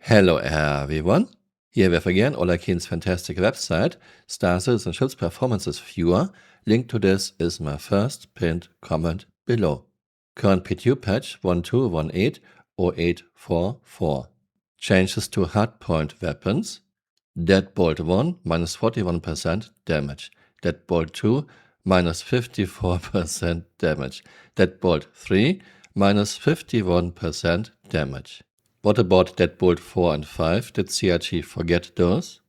Hello everyone, here we have again Olakin's fantastic website, Star Citizen Ships Performances Viewer. Link to this is my first pinned comment below. Current PTU patch 12180844. Changes to hardpoint weapons. Deadbolt 1 minus 41% damage. Deadbolt 2 minus 54% damage. Deadbolt 3 minus 51% damage. What about Deadbolt 4 and 5? Did CRG forget those?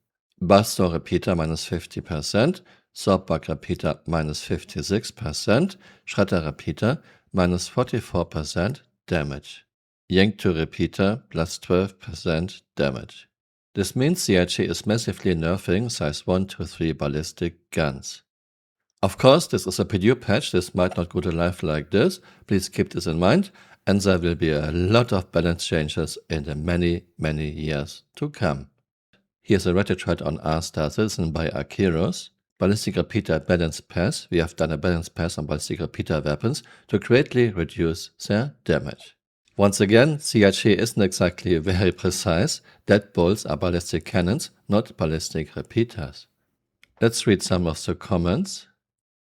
Buzzsaw repeater minus 50%, Swordbug repeater minus 56%, Shredder repeater minus 44% damage. Yankto repeater plus 12% damage. This means CRG is massively nerfing size 1 to 3 ballistic guns. Of course, this is a PTU patch, this might not go to life like this, please keep this in mind, and there will be a lot of balance changes in the many years to come. Here's a Reddit thread on R-Star Citizen by Akiros. Ballistic repeater balance pass. We have done a balance pass on ballistic repeater weapons to greatly reduce their damage. Once again, CRG isn't exactly very precise. Deadbolts are ballistic cannons, not ballistic repeaters. Let's read some of the comments.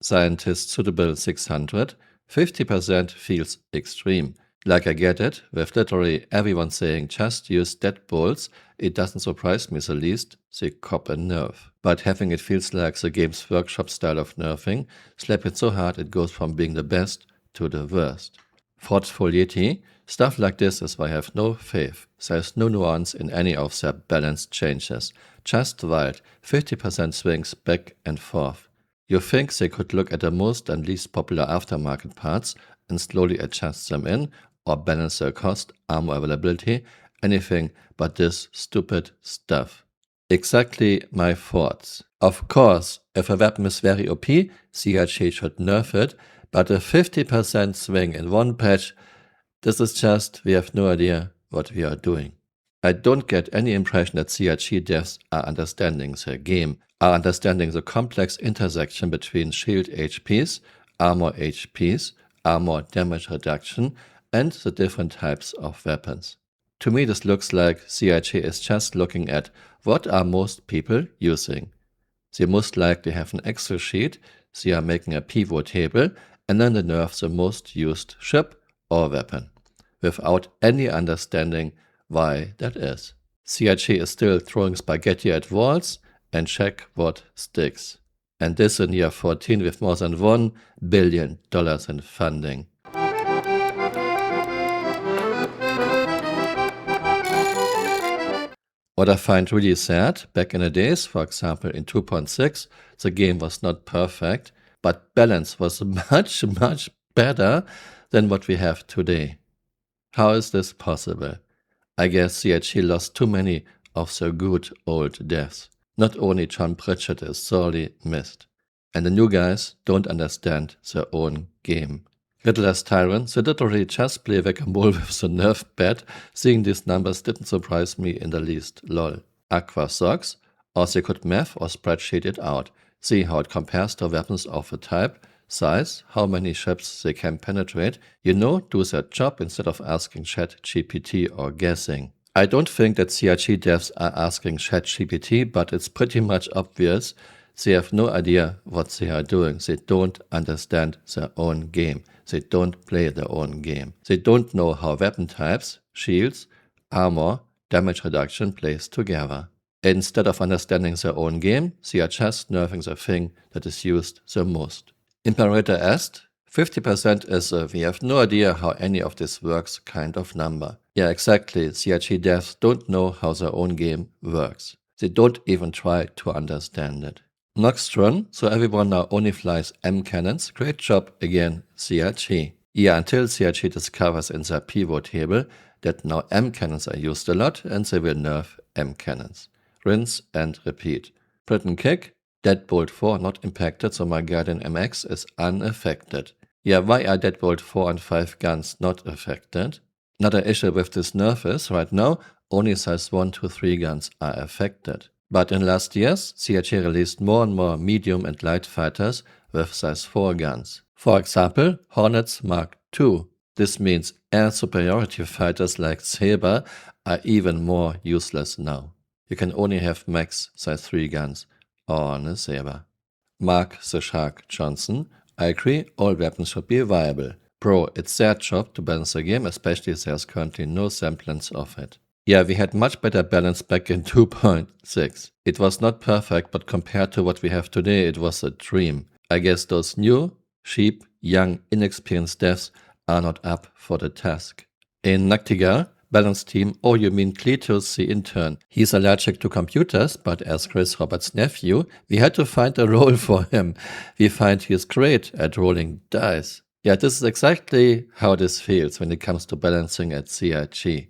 Scientist Suitable 600, 50% feels extreme. Like I get it, with literally everyone saying just use deadbolts, it doesn't surprise me the least, they cop a nerf. But having it feels like the Games Workshop style of nerfing, slap it so hard it goes from being the best to the worst. Thoughtful Yeti, stuff like this is why I have no faith. There's no nuance in any of their balance changes. Just wild, 50% swings back and forth. You think they could look at the most and least popular aftermarket parts and slowly adjust them in, or balance their cost, armor availability, anything but this stupid stuff. Exactly my thoughts. Of course, if a weapon is very OP, CRG should nerf it, but a 50% swing in one patch, this is just, we have no idea what we are doing. I don't get any impression that CRG devs are understanding the game, are understanding the complex intersection between shield HPs, armor HPs, armor damage reduction, and the different types of weapons. To me, this looks like CRG is just looking at what are most people using. They most likely have an Excel sheet, they are making a pivot table, and then they nerf the most used ship or weapon, without any understanding why that is. CRG is still throwing spaghetti at walls and check what sticks. And this in year 14 with more than $1 billion in funding. What I find really sad, back in the days, for example in 2.6, the game was not perfect, but balance was much better than what we have today. How is this possible? I guess CRG lost too many of the good old devs. Not only John Pritchett is sorely missed. And the new guys don't understand their own game. Riddler's Tyrant, they literally just play whack-a-mole with the nerf pad. Seeing these numbers didn't surprise me in the least, lol. Aqua Socks, or they could math or spreadsheet it out. See how it compares to weapons of the type, size, how many ships they can penetrate. You know, do their job instead of asking ChatGPT or guessing. I don't think that CRG devs are asking ChatGPT, but it's pretty much obvious they have no idea what they are doing. They don't understand their own game. They don't play their own game. They don't know how weapon types, shields, armor, damage reduction plays together. Instead of understanding their own game, they are just nerfing the thing that is used the most. Imperator asked, 50% is a we have no idea how any of this works kind of number. Yeah, exactly. CRG devs don't know how their own game works. They don't even try to understand it. Noxtron, so everyone now only flies M cannons. Great job again, CRG. Yeah, until CRG discovers in their pivot table that now M cannons are used a lot and they will nerf M cannons. Rinse and repeat. Britain kick, Deadbolt 4 not impacted, so my Guardian MX is unaffected. Yeah, why are Deadbolt 4 and 5 guns not affected? Another issue with this nerf is, right now, only size 1 to 3 guns are affected. But in last years, CRG released more and more medium and light fighters with size 4 guns. For example, Hornets Mark II. This means air superiority fighters like Saber are even more useless now. You can only have max size 3 guns on a Saber. Mark the Shark Johnson: I agree, all weapons should be viable. Bro, it's their job to balance the game, especially if there's currently no semblance of it. Yeah, we had much better balance back in 2.6. It was not perfect, but compared to what we have today, it was a dream. I guess those new, cheap, young, inexperienced devs are not up for the task. In Naktigal, balance team, oh you mean Cletus the intern. He's allergic to computers, but as Chris Roberts' nephew, we had to find a role for him. We find he is great at rolling dice. Yeah, this is exactly how this feels when it comes to balancing at CIG.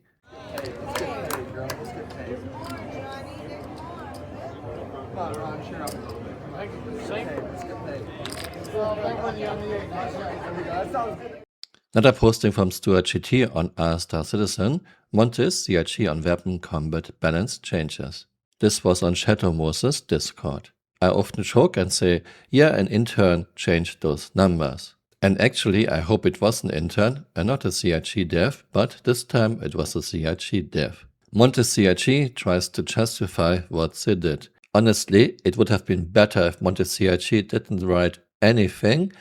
Another posting from Stuart GT on R-Star Citizen: Montes CIG on weapon combat balance changes. This was on Shadow Moses Discord. I often joke and say, yeah, an intern changed those numbers. And actually, I hope it was an intern and not a CIG dev, but this time it was a CIG dev. Montes CIG tries to justify what they did. Honestly, it would have been better if Montes CIG didn't write anything,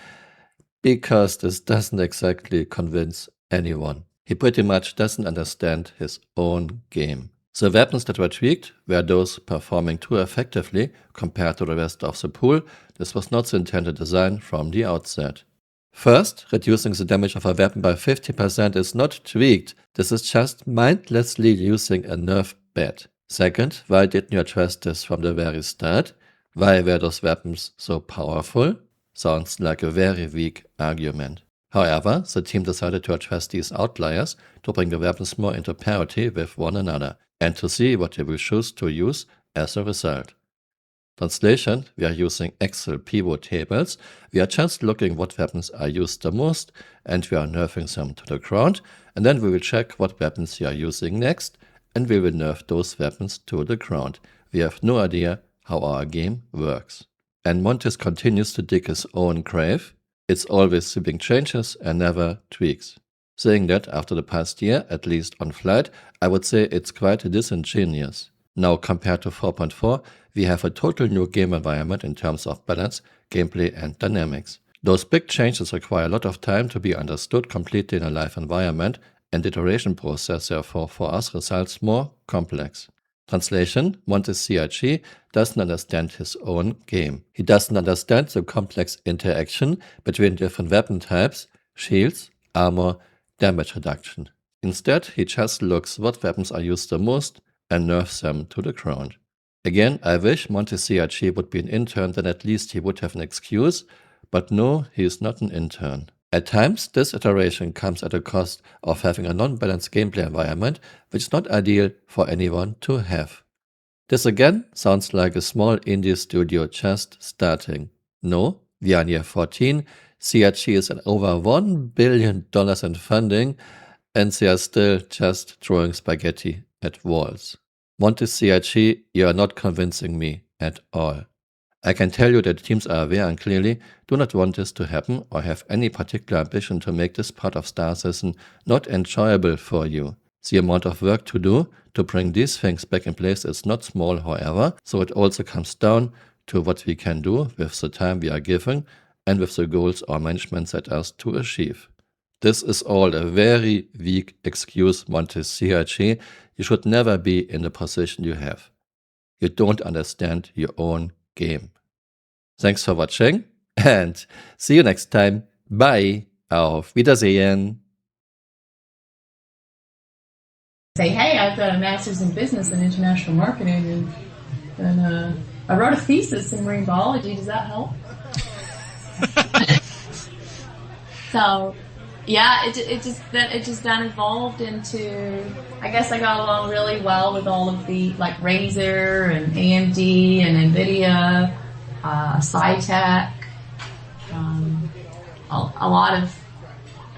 because this doesn't exactly convince anyone. He pretty much doesn't understand his own game. The weapons that were tweaked were those performing too effectively compared to the rest of the pool. This was not the intended design from the outset. First, reducing the damage of a weapon by 50% is not tweaked. This is just mindlessly using a nerf bet. Second, why didn't you address this from the very start? Why were those weapons so powerful? Sounds like a very weak argument. However, the team decided to address these outliers to bring the weapons more into parity with one another and to see what they will choose to use as a result. Translation: we are using Excel pivot tables. We are just looking what weapons are used the most and we are nerfing them to the ground, and then we will check what weapons we are using next and we will nerf those weapons to the ground. We have no idea how our game works. And Montes continues to dig his own grave. It's always sweeping changes and never tweaks. Saying that after the past year, at least on flight, I would say it's quite disingenuous. Now compared to 4.4, we have a total new game environment in terms of balance, gameplay and dynamics. Those big changes require a lot of time to be understood completely in a live environment, and the iteration process therefore for us results more complex. Translation: Montes CIG doesn't understand his own game. He doesn't understand the complex interaction between different weapon types, shields, armor, damage reduction. Instead, he just looks what weapons are used the most and nerfs them to the ground. Again, I wish Montes CIG would be an intern, then at least he would have an excuse, but no, he is not an intern. At times, this iteration comes at a cost of having a non-balanced gameplay environment, which is not ideal for anyone to have. This again sounds like a small indie studio just starting. No, we are near 14, CIG is at over $1 billion in funding, and they are still just throwing spaghetti at walls. Montes CIG, you are not convincing me at all. I can tell you that teams are aware and clearly do not want this to happen or have any particular ambition to make this part of Star Citizen not enjoyable for you. The amount of work to do to bring these things back in place is not small, however, so it also comes down to what we can do with the time we are given and with the goals our management set us to achieve. This is all a very weak excuse, Montes CIG. You should never be in the position you have. You don't understand your own game. Thanks for watching and see you next time. Bye. Auf Wiedersehen. Say, hey, I've got a master's in business and international marketing, and I wrote a thesis in marine biology. Does that help? So, yeah, it just got evolved into. I guess I got along really well with all of the like Razer and AMD and NVIDIA, SciTech, a lot of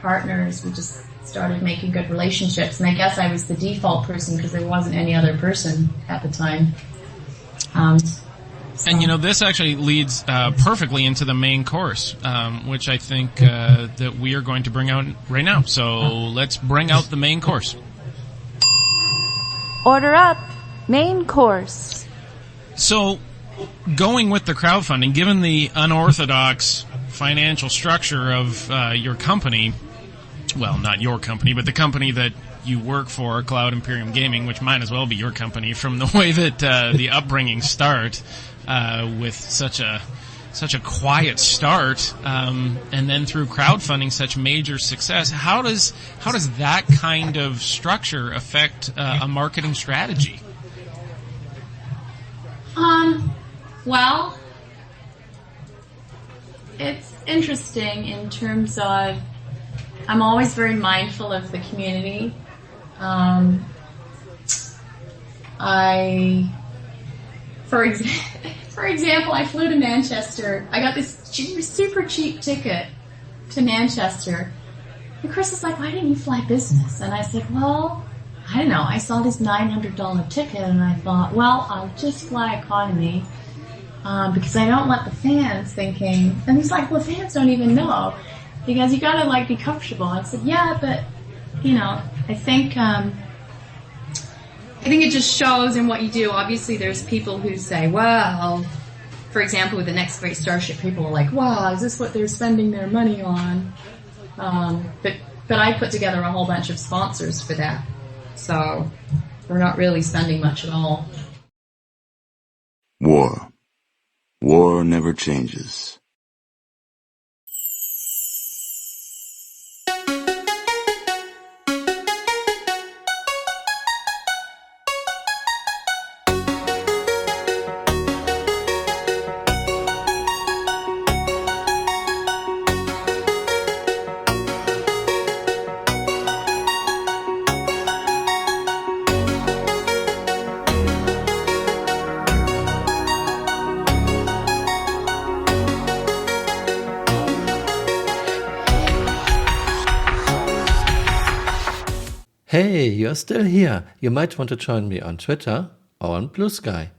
partners. We just started making good relationships, and I guess I was the default person because there wasn't any other person at the time. So. And, you know, this actually leads perfectly into the main course, which I think that we are going to bring out right now. So let's bring out the main course. Order up. Main course. So, going with the crowdfunding, given the unorthodox financial structure of your company, well, not your company, but the company that you work for, Cloud Imperium Gaming, which might as well be your company from the way that the upbringing start with such a quiet start, and then through crowdfunding such major success. How does that kind of structure affect a marketing strategy? Well, it's interesting in terms of I'm always very mindful of the community. For example, I flew to Manchester. I got this super cheap ticket to Manchester. And Chris was like, "Why didn't you fly business?" And I said, "Well, I don't know. I saw this $900 ticket and I thought, well, I'll just fly economy because I don't want the fans thinking." And he's like, "Well, fans don't even know because you gotta like be comfortable." I said, "Yeah, but you know, I think it just shows in what you do. Obviously, there's people who say, well, for example, with the Next Great Starship, people are like, wow, is this what they're spending their money on?" But I put together a whole bunch of sponsors for that. So we're not really spending much at all. War. War never changes. Hey, you're still here. You might want to join me on Twitter or on Blue Sky.